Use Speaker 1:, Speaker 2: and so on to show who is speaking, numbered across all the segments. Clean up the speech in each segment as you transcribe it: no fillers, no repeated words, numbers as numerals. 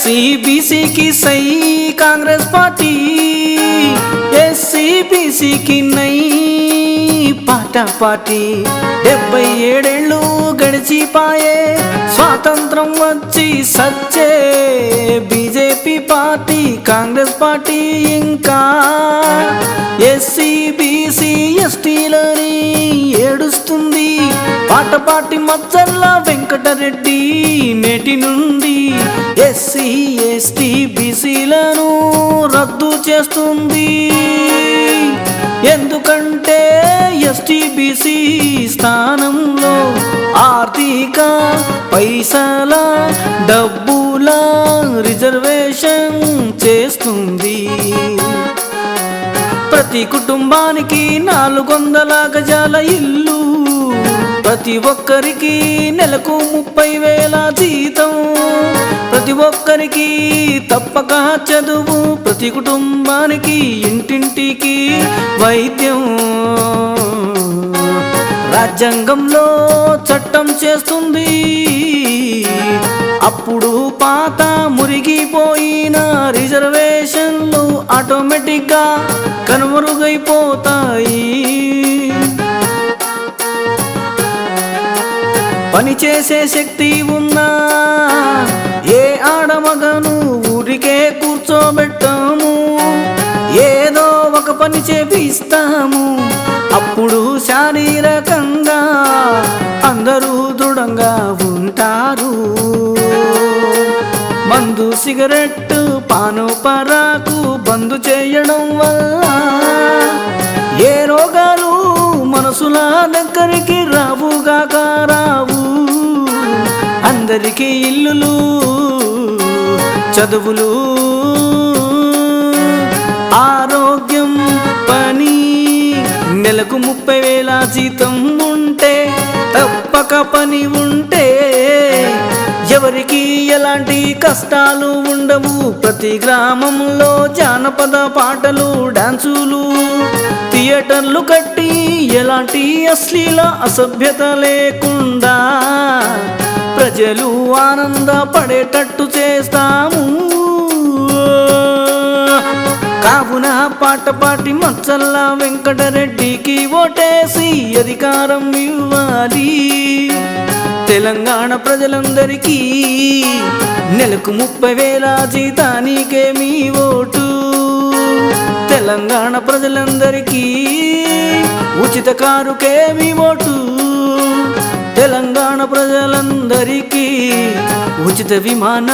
Speaker 1: SC బీసీకి సై Congress party, SC బీసీకి నై పాటా పార్టీ. 77 ఏళ్ళు గడిచిపాయే స్వాతంత్రం వచ్చి సచ్చే బీజేపీ పార్టీ కాంగ్రెస్ పార్టీ ఇంకా ఎస్సీ బీసీ ఎస్టీలని ఏడుస్తుంది. పాట పాటి మచ్చర్ల వెంకటరెడ్డి నేటి నుండి ఎస్సీ ఎస్టీ బీసీలను రద్దు చేస్తుంది. ఎందుకంటే ఎస్టీ బీసీ స్థానంలో ఆర్థిక పైసల డబ్బుల రిజర్వేషన్ చేస్తుంది. ప్రతి కుటుంబానికి 400 గజాల ఇల్లు, ప్రతి ఒక్కరికి నెలకు 30,000 జీతం, ప్రతి ఒక్కరికి తప్పక చదువు, ప్రతి కుటుంబానికి ఇంటింటికి వైద్యం. రాజ్యాంగంలో చట్టం చేస్తుంది. అప్పుడు పాత మురిగిపోయిన రిజర్వేషన్లు ఆటోమేటిక్గా కనుమరుగైపోతాయి. పనిచేసే శక్తి ఉన్నా ఏ ఆడమగను ఊరికే కూర్చోబెట్టాము, ఏదో ఒక పని చేపిస్తాము. అప్పుడు శారీరకంగా అందరూ దృఢంగా ఉంటారు. మందు సిగరెట్ పాను పరాకు బంద్ చేయడం వల్ల ఏ రోగాలు మనసుల దగ్గరికి రావుగాక రావు. అందరికీ ఇల్లులు, చదువులు, ఆరోగ్యం, పని, నెలకు 30,000 జీతం ఉంటే, తప్పక పని ఉంటే ఎవరికి ఎలాంటి కష్టాలు ఉండవు. ప్రతి గ్రామంలో జానపద పాటలు, డాన్సులు, థియేటర్లు కట్టి ఎలాంటి అశ్లీల అసభ్యత లేకుండా ప్రజలు ఆనందపడేటట్టు చేస్తాము. కావున పాట పాటి మచ్చల్ల వెంకటరెడ్డికి ఓటేసి అధికారం ఇవ్వాలి. తెలంగాణ ప్రజలందరికీ నెలకు 30,000 జీతానికే మీ ఓటు. తెలంగాణ ప్రజలందరికీ ఉచిత కారుకే మీ ఓటు. తెలంగాణ ప్రజలందరికీ ఉచిత విమాన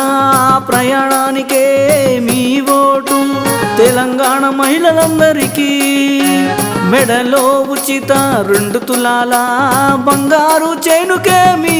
Speaker 1: ప్రయాణానికే మీ ఓటు. తెలంగాణ మహిళలందరికీ మెడలో ఉచిత 2 తులాల బంగారు చైనుకే మీ